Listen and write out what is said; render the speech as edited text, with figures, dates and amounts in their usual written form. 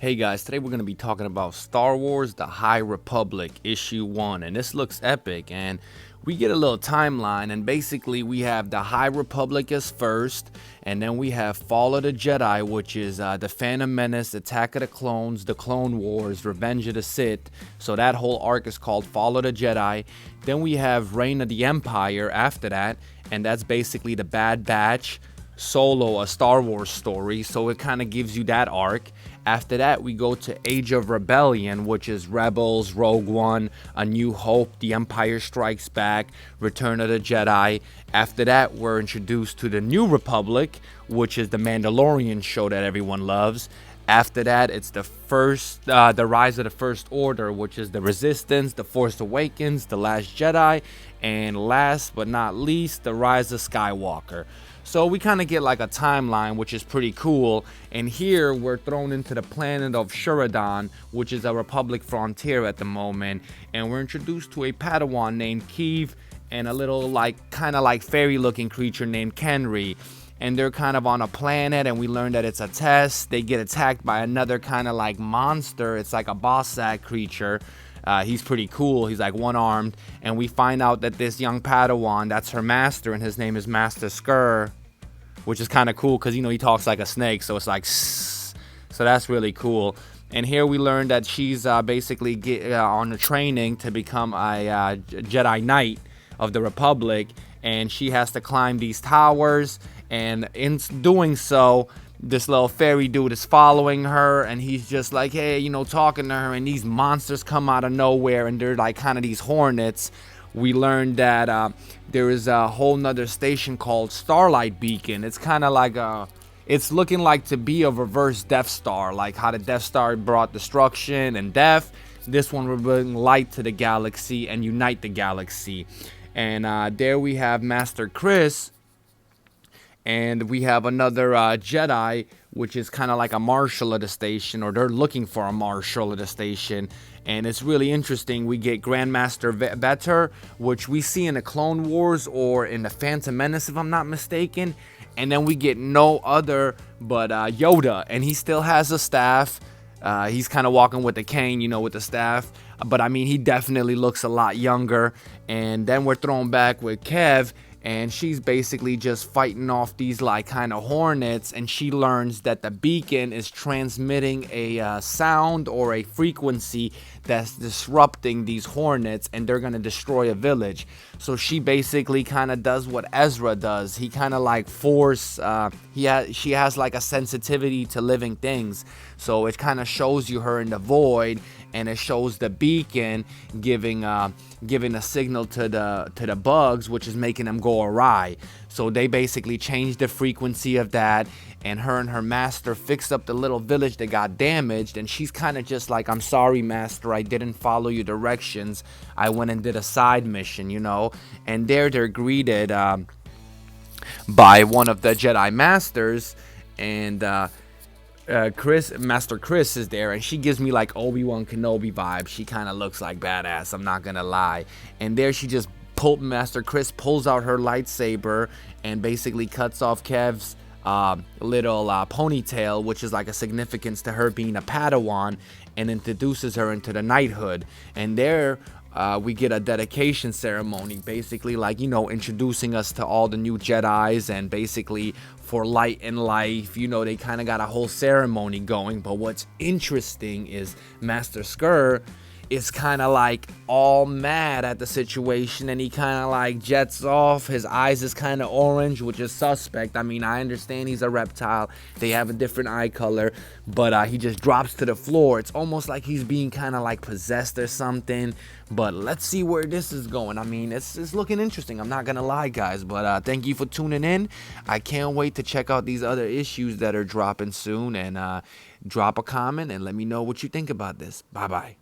Hey guys, today we're going to be talking about Star Wars The High Republic Issue 1, and this looks epic. And we get a little timeline, and basically we have The High Republic as first, and then we have Fall of the Jedi, which is The Phantom Menace, Attack of the Clones, The Clone Wars, Revenge of the Sith. So that whole arc is called Fall of the Jedi. Then we have Reign of the Empire after that, and that's basically the Bad Batch, Solo, a Star Wars story, so it kind of gives you that arc. After that, we go to Age of Rebellion, which is Rebels, Rogue One, A New Hope, The Empire Strikes Back, Return of the Jedi. After that, we're introduced to the New Republic, which is the Mandalorian show that everyone loves. After that, it's the Rise of the First Order, which is the Resistance, The Force Awakens, The Last Jedi, and last but not least, The Rise of Skywalker. So we kind of get like a timeline, which is pretty cool. And here we're thrown into the planet of Shuridan, which is a Republic frontier at the moment. And we're introduced to a Padawan named Keeve and a little kind of like fairy looking creature named Kenry. And they're kind of on a planet, and we learn that it's a test. They get attacked by another kind of like monster. It's like a Bossack creature. He's pretty cool. He's like one-armed. And we find out that this young Padawan, that's her master, and his name is Master Skur, which is kind of cool because, he talks like a snake. So it's like, sss. So that's really cool. And here we learn that she's basically on the training to become a Jedi Knight of the Republic. And she has to climb these towers. And in doing so, this little fairy dude is following her, and he's just like, hey, talking to her, and these monsters come out of nowhere, and they're like kind of these hornets. We learned that there is a whole nother station called Starlight Beacon. It's kind of like it's looking like to be a reverse Death Star, like how the Death Star brought destruction and death. This one will bring light to the galaxy and unite the galaxy. And there we have Master Chris. And we have another Jedi, which is kind of like a marshal of the station, or they're looking for a marshal of the station. And it's really interesting. We get Grandmaster Vetter, which we see in the Clone Wars or in the Phantom Menace, if I'm not mistaken. And then we get no other but Yoda, and he still has a staff. He's kind of walking with the cane, with the staff. But I mean, he definitely looks a lot younger. And then we're thrown back with Kev. And she's basically just fighting off these kind of hornets, and she learns that the beacon is transmitting a sound or a frequency that's disrupting these hornets, and they're gonna destroy a village. So she basically kind of does what Ezra does. He kind of she has like a sensitivity to living things. So it kind of shows you her in the void, and it shows the beacon giving a signal to the bugs, which is making them go awry. So they basically changed the frequency of that, and her master fixed up the little village that got damaged. And she's kind of just like, I'm sorry, master, I didn't follow your directions. I went and did a side mission, And there they're greeted by one of the Jedi Masters, and Master Chris is there, and she gives me like Obi-Wan Kenobi vibes. She kind of looks like badass, I'm not gonna lie. And there she just Master Chris pulls out her lightsaber and basically cuts off Kev's little ponytail, which is like a significance to her being a Padawan, and introduces her into the knighthood. And there we get a dedication ceremony, basically introducing us to all the new Jedis, and basically for light and life, they kind of got a whole ceremony going. But what's interesting is Master Skur is kind of like all mad at the situation, and he kind of jets off. His eyes is kind of orange, which is suspect. I mean, I understand he's a reptile, they have a different eye color, but he just drops to the floor. It's almost like he's being kind of possessed or something. But let's see where this is going. I mean, it's looking interesting, I'm not gonna lie, guys. But thank you for tuning in. I can't wait to check out these other issues that are dropping soon, and drop a comment and let me know what you think about this. Bye bye.